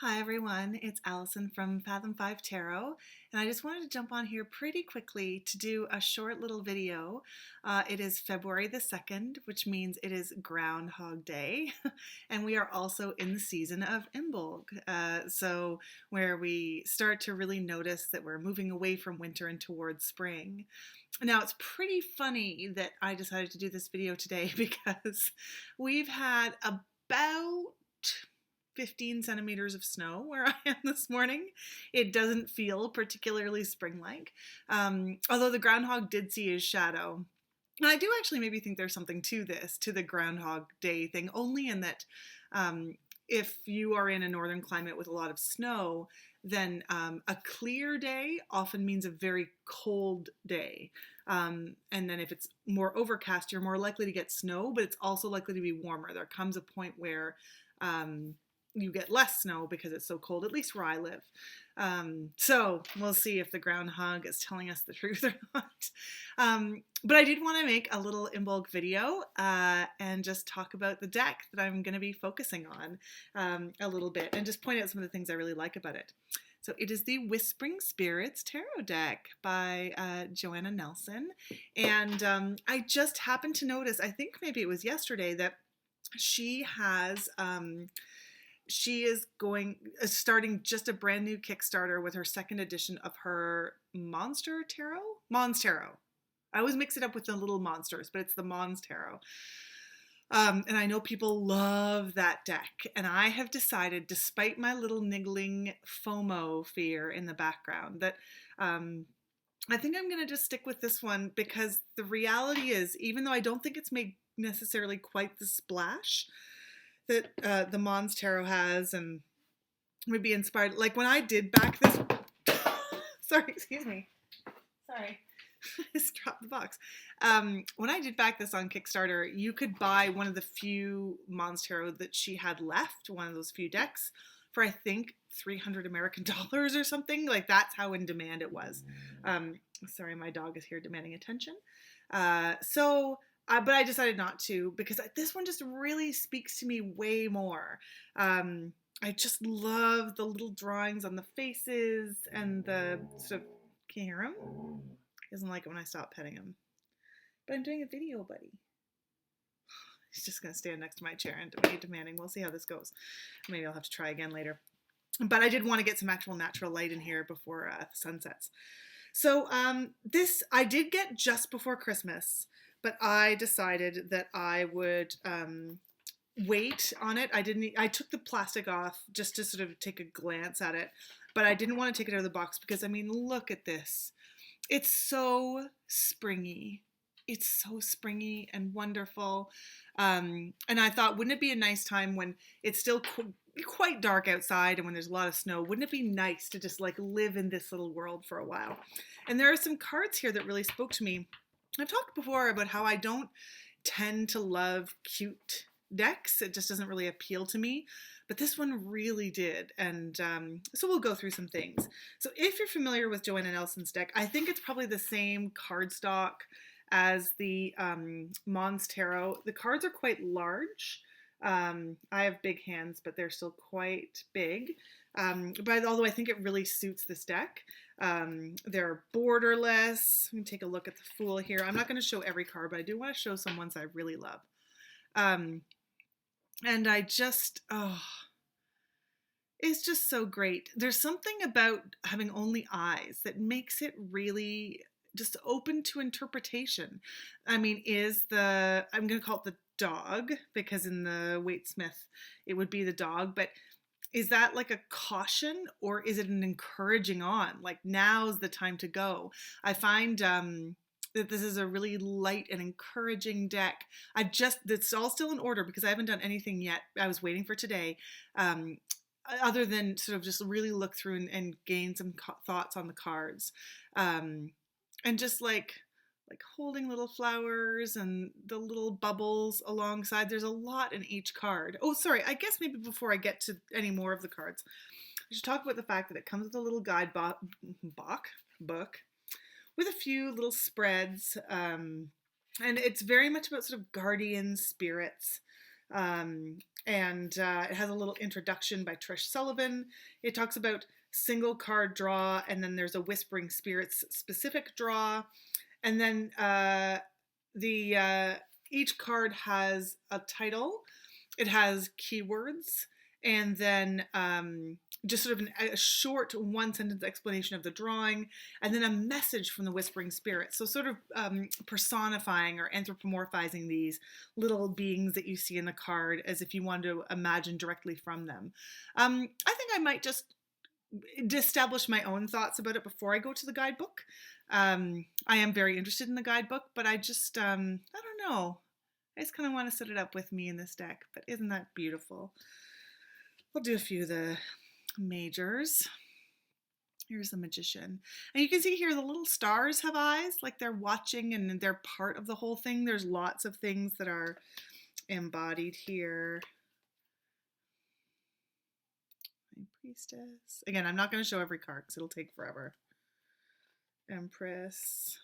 Hi everyone, it's Allison from Fathom 5 Tarot, and I just wanted to jump on here pretty quickly to do a short little video. It is February the 2nd, which means it is Groundhog Day, and we are also in the season of Imbolc, so where we start to really notice that we're moving away from winter and towards spring. Now, it's pretty funny that I decided to do this video today because we've had about 15 centimeters of snow where I am this morning. It doesn't feel particularly spring-like, although the groundhog did see his shadow. And I do actually maybe think there's something to this, to the Groundhog Day thing, only in that if you are in a northern climate with a lot of snow, then a clear day often means a very cold day. And then if it's more overcast, you're more likely to get snow, but it's also likely to be warmer. There comes a point where you get less snow because it's so cold, at least where I live. So we'll see if the groundhog is telling us the truth or not. But I did want to make a little Imbolc video and just talk about the deck that I'm going to be focusing on a little bit and just point out some of the things I really like about it. So it is the Whispering Spirits Tarot deck by Joanna Nelson. And I just happened to notice, I think maybe it was yesterday, that she is starting just a brand new Kickstarter with her second edition of her Monster Tarot? Mons Tarot. I always mix it up with the little monsters, but it's the Mons Tarot. And I know people love that deck. And I have decided, despite my little niggling FOMO fear in the background, that I think I'm going to just stick with this one because the reality is, even though I don't think it's made necessarily quite the splash that the Mons Tarot has and would be inspired. Like when I did back this, sorry, excuse me. Sorry, I just dropped the box. When I did back this on Kickstarter, you could buy one of the few Mons Tarot that she had left, one of those few decks, for I think $300 American or something. Like that's how in demand it was. Sorry, my dog is here demanding attention. But I decided not to because this one just really speaks to me way more. I just love the little drawings on the faces and the sort of, can you hear him? He doesn't like it when I stop petting him. But I'm doing a video, buddy. He's just going to stand next to my chair and be demanding. We'll see how this goes. Maybe I'll have to try again later. But I did want to get some actual natural light in here before the sun sets. So this I did get just before Christmas. But I decided that I would wait on it. I took the plastic off just to sort of take a glance at it, but I didn't want to take it out of the box because, I mean, look at this. It's so springy. It's so springy and wonderful. And I thought, wouldn't it be a nice time when it's still quite dark outside and when there's a lot of snow, wouldn't it be nice to just like live in this little world for a while? And there are some cards here that really spoke to me. I've talked before about how I don't tend to love cute decks. It just doesn't really appeal to me. But this one really did. And so we'll go through some things. So if you're familiar with Joanna Nelson's deck, I think it's probably the same cardstock as the Mons Tarot. The cards are quite large. I have big hands, but they're still quite big. But although I think it really suits this deck. They're borderless. Let me take a look at the Fool here. I'm not going to show every card, but I do want to show some ones I really love. And I just, it's just so great. There's something about having only eyes that makes it really just open to interpretation. I mean, I'm going to call it the dog, because in the Waitsmith, it would be the dog, but is that like a caution or is it an encouraging on? Like now's the time to go. I find that this is a really light and encouraging deck. It's all still in order because I haven't done anything yet. I was waiting for today, other than sort of just really look through and gain some thoughts on the cards. And just like holding little flowers and the little bubbles alongside. There's a lot in each card. Oh, sorry. I guess maybe before I get to any more of the cards, I should talk about the fact that it comes with a little guide book with a few little spreads. And it's very much about sort of guardian spirits. And it has a little introduction by Trish Sullivan. It talks about single card draw, and then there's a Whispering Spirits specific draw, and then the each card has a title. It has keywords, and then just sort of a short one sentence explanation of the drawing, and then a message from the Whispering Spirit. So sort of personifying or anthropomorphizing these little beings that you see in the card as if you want to imagine directly from them. I think I might just establish my own thoughts about it before I go to the guidebook. I am very interested in the guidebook, but I just, I don't know. I just kind of want to set it up with me in this deck, but isn't that beautiful? I'll do a few of the majors. Here's the Magician. And you can see here the little stars have eyes, like they're watching and they're part of the whole thing. There's lots of things that are embodied here. High Priestess. Again, I'm not going to show every card because it'll take forever. Empress.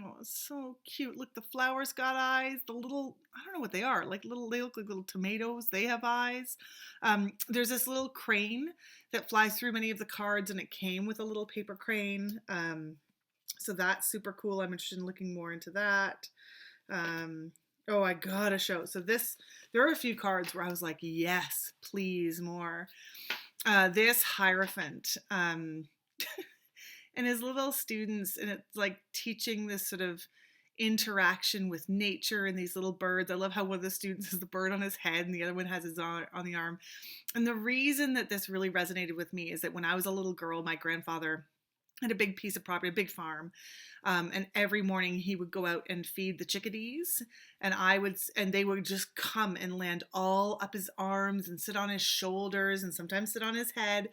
Oh, it's so cute. Look, the flowers got eyes. The little, I don't know what they are, like little, they look like little tomatoes. They have eyes. There's this little crane that flies through many of the cards, and it came with a little paper crane. So that's super cool. I'm interested in looking more into that. Oh, I gotta show. So there are a few cards where I was like, yes, please, more. This Hierophant. And his little students, and it's like teaching this sort of interaction with nature and these little birds. I love how one of the students has the bird on his head and the other one has his on the arm. And the reason that this really resonated with me is that when I was a little girl, my grandfather had a big piece of property, a big farm. And every morning he would go out and feed the chickadees, and they would just come and land all up his arms and sit on his shoulders and sometimes sit on his head.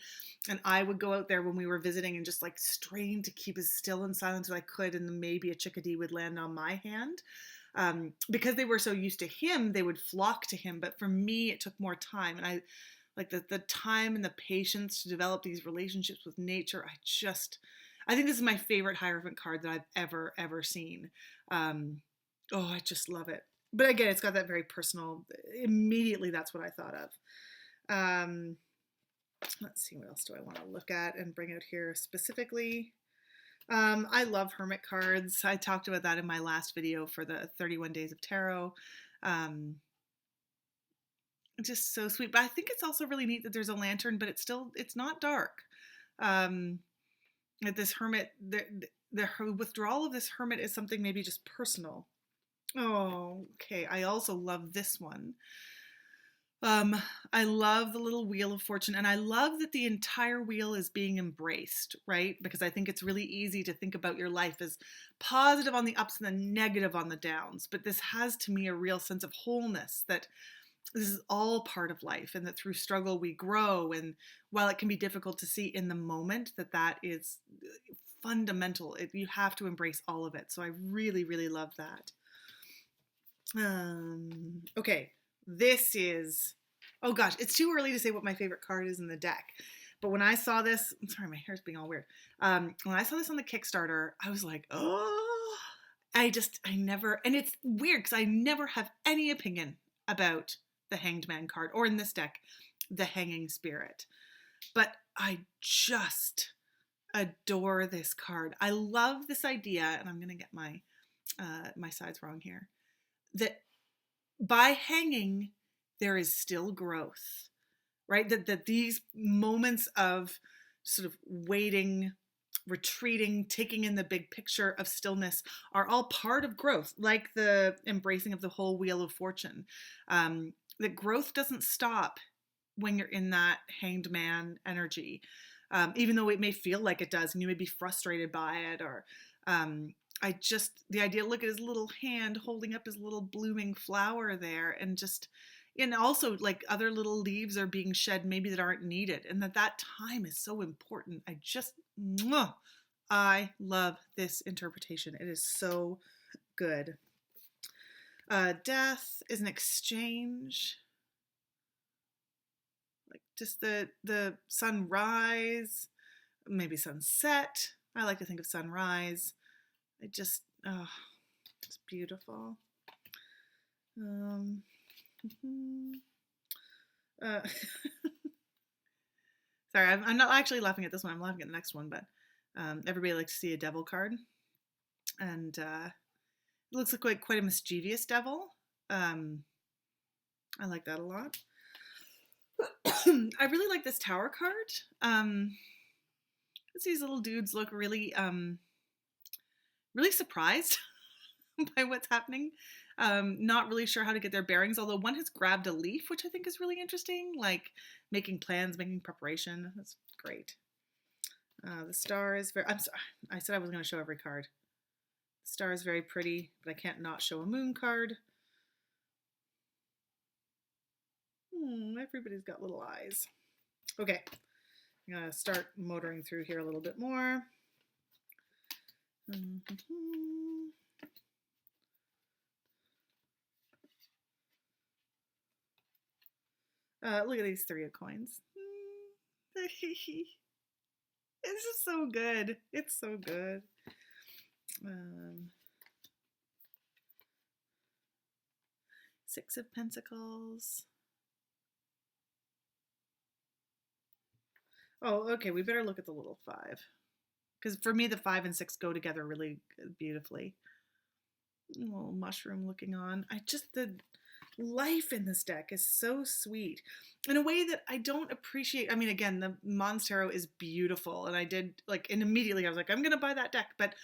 And I would go out there when we were visiting and just like strain to keep as still and silent as I could. And then maybe a chickadee would land on my hand. Because they were so used to him, they would flock to him. But for me, it took more time. And I like the time and the patience to develop these relationships with nature. I think this is my favorite Hierophant card that I've ever seen. I just love it. But again, it's got that very personal, immediately that's what I thought of. Let's see, what else do I want to look at and bring out here specifically? I love Hermit cards. I talked about that in my last video for the 31 Days of Tarot. Just so sweet. But I think it's also really neat that there's a lantern, but it's not dark. This hermit, the withdrawal of this hermit is something maybe just personal. Oh, okay. I also love this one. I love the little Wheel of Fortune, and I love that the entire wheel is being embraced, right? Because I think it's really easy to think about your life as positive on the ups and the negative on the downs. But this has, to me, a real sense of wholeness, that this is all part of life, and that through struggle we grow. And while it can be difficult to see in the moment, that is fundamental. You have to embrace all of it. So I really, really love that. Okay, this is, oh gosh, it's too early to say what my favorite card is in the deck. But when I saw this, I'm sorry, my hair's being all weird. When I saw this on the Kickstarter, I was like, oh, I never, and it's weird because I never have any opinion about the Hanged Man card, or in this deck, the Hanging Spirit. But I just adore this card. I love this idea, and I'm going to get my sides wrong here, that by hanging, there is still growth, right? That these moments of sort of waiting, retreating, taking in the big picture of stillness are all part of growth, like the embracing of the whole Wheel of Fortune. That growth doesn't stop when you're in that Hanged Man energy, even though it may feel like it does, and you may be frustrated by it, or the idea, look at his little hand holding up his little blooming flower there, and also like other little leaves are being shed maybe that aren't needed, and that time is so important. I love this interpretation. It is so good. Death is an exchange. Like just the sunrise, maybe sunset. I like to think of sunrise. It's beautiful. Um, uh, sorry, I'm not actually laughing at this one. I'm laughing at the next one, but everybody likes to see a devil card. And it looks like quite a mischievous devil. I like that a lot. I really like this tower card. These little dudes look really, really surprised by what's happening. Not really sure how to get their bearings, although one has grabbed a leaf, which I think is really interesting, like making plans, making preparation. That's great. The star is very, I'm sorry, I said I was going to show every card. The star is very pretty, but I can't not show a moon card. Everybody's got little eyes. Okay, I'm going to start motoring through here a little bit more. Look at these 3 of coins. It's just so good. It's so good. 6 of Pentacles. Oh, okay. We better look at the little 5. Because for me, the 5 and 6 go together really beautifully. A little mushroom looking on. The life in this deck is so sweet in a way that I don't appreciate. I mean, again, the Mons Tarot is beautiful, and I did and immediately I was like, I'm gonna buy that deck. But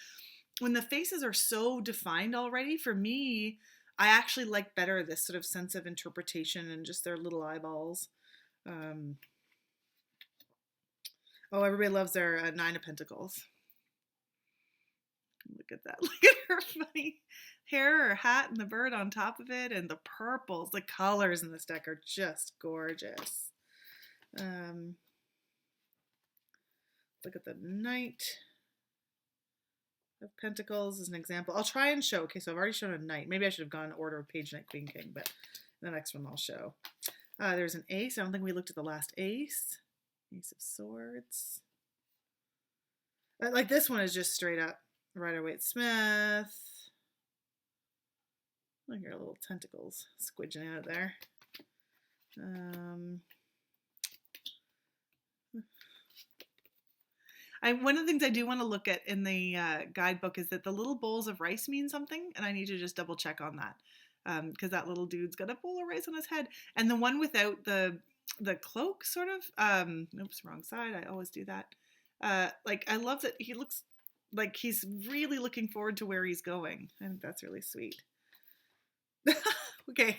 when the faces are so defined already, for me, I actually like better this sort of sense of interpretation and just their little eyeballs. Oh, everybody loves their 9 of Pentacles. Look at that. Look at her funny hair or hat and the bird on top of it, and the purples. The colors in this deck are just gorgeous. Look at the Knight of Pentacles as an example. I'll try and show. Okay, so I've already shown a Knight. Maybe I should have gone in order of Page, Knight, Queen, King, but the next one I'll show. There's an Ace. I don't think we looked at the last Ace. Ace of Swords. Like this one is just straight up Rider-Waite-Smith. Look at your little tentacles squidging out there. One of the things I do want to look at in the guidebook is that the little bowls of rice mean something, and I need to just double check on that because that little dude's got a bowl of rice on his head, and the one without the cloak sort of oops, wrong side. I always do that. I love that he looks like he's really looking forward to where he's going. I think that's really sweet. Okay.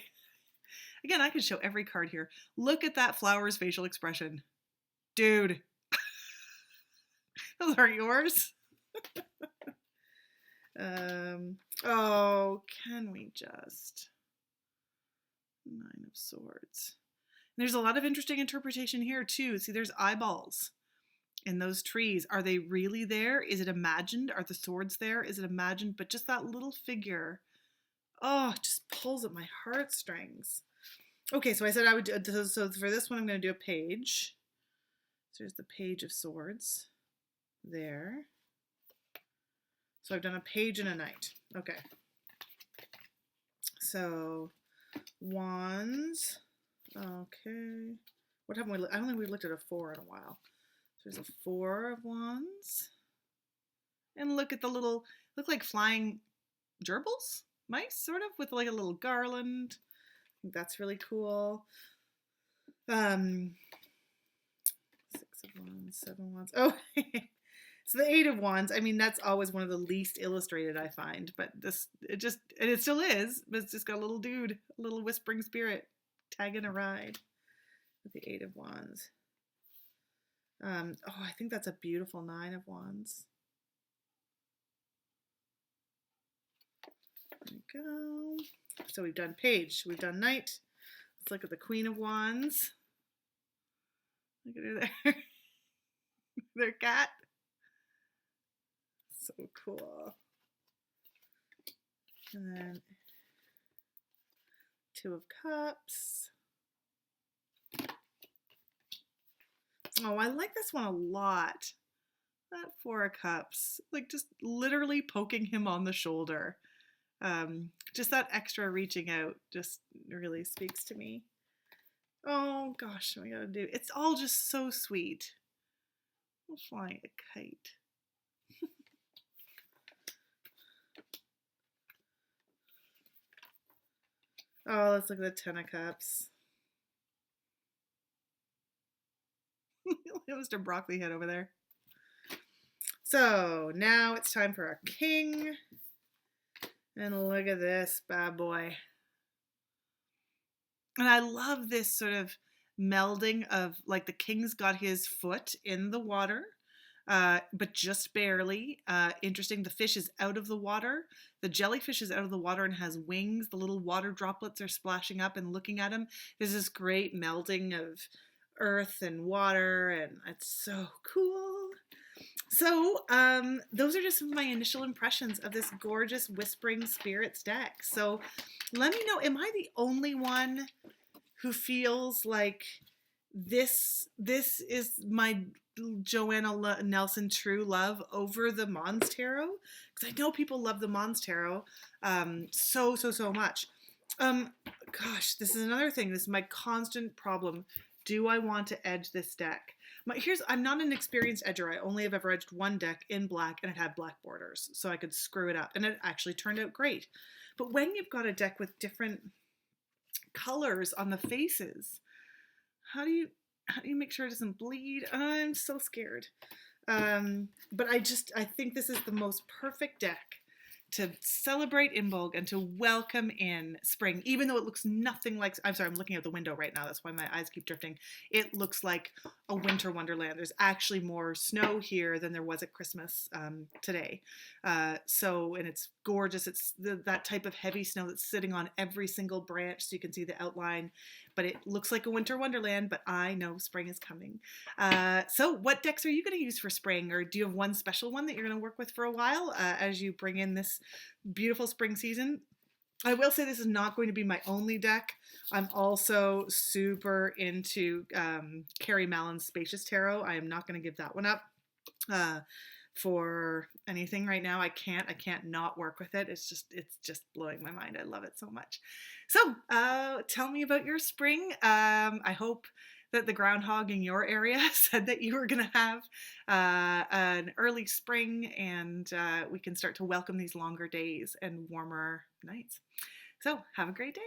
Again, I could show every card here. Look at that flower's facial expression. Dude. Those aren't yours. Oh, can we just... 9 of Swords. There's a lot of interesting interpretation here too. See, there's eyeballs in those trees. Are they really there? Is it imagined? Are the swords there? Is it imagined? But just that little figure, oh, it just pulls at my heartstrings. Okay, so I said I would do, so for this one I'm going to do a page. So there's the Page of Swords there. So I've done a page and a knight. Okay. So wands. Okay. What haven't we? I don't think we've looked at a 4 in a while. So there's a 4 of wands. And look at the little, look like flying gerbils, mice, sort of, with like a little garland. I think that's really cool. 6 of wands, 7 wands. Oh, so the 8 of wands. I mean, that's always one of the least illustrated I find, but this, and it still is, but it's just got a little dude, a little whispering spirit tagging a ride with the 8 of wands. Oh, I think that's a beautiful 9 of wands. There we go. So we've done page, we've done knight. Let's look at the Queen of Wands. Look at her there. Their cat. So cool. And then 2 of Cups. Oh, I like this one a lot. That 4 of Cups. Like just literally poking him on the shoulder. Just that extra reaching out just really speaks to me. Oh gosh, what I gotta do? It's all just so sweet. I'm flying a kite. Oh, let's look at the Ten of Cups. Mr. Broccoli head over there. So now it's time for our king. And look at this bad boy. And I love this sort of melding of like the king's got his foot in the water, but just barely. Interesting, the fish is out of the water. The jellyfish is out of the water and has wings. The little water droplets are splashing up and looking at him. There's this great melding of earth and water, and it's so cool. So those are just some of my initial impressions of this gorgeous Whispering Spirits deck. So let me know, am I the only one who feels like this is my Joanna Nelson true love over the Mons Tarot? Because I know people love the Mons Tarot so much. Gosh, this is another thing. This is my constant problem. Do I want to edge this deck? I'm not an experienced edger. I only have ever edged one deck in black, and it had black borders, so I could screw it up, and it actually turned out great. But when you've got a deck with different colors on the faces, how do you make sure it doesn't bleed? I'm so scared. But I think this is the most perfect deck to celebrate Imbolc and to welcome in spring, even though it looks nothing like, I'm sorry, I'm looking out the window right now, that's why my eyes keep drifting. It looks like a winter wonderland. There's actually more snow here than there was at Christmas today. And it's gorgeous. It's that type of heavy snow that's sitting on every single branch, so you can see the outline, but it looks like a winter wonderland, but I know spring is coming. So what decks are you going to use for spring, or do you have one special one that you're going to work with for a while as you bring in this beautiful spring season? I will say this is not going to be my only deck. I'm also super into Carrie Mallon's Spacious Tarot. I am not going to give that one up for anything right now. I can't not work with it. It's just blowing my mind. I love it so much. So tell me about your spring. I hope that the groundhog in your area said that you were going to have an early spring, and we can start to welcome these longer days and warmer nights. So have a great day.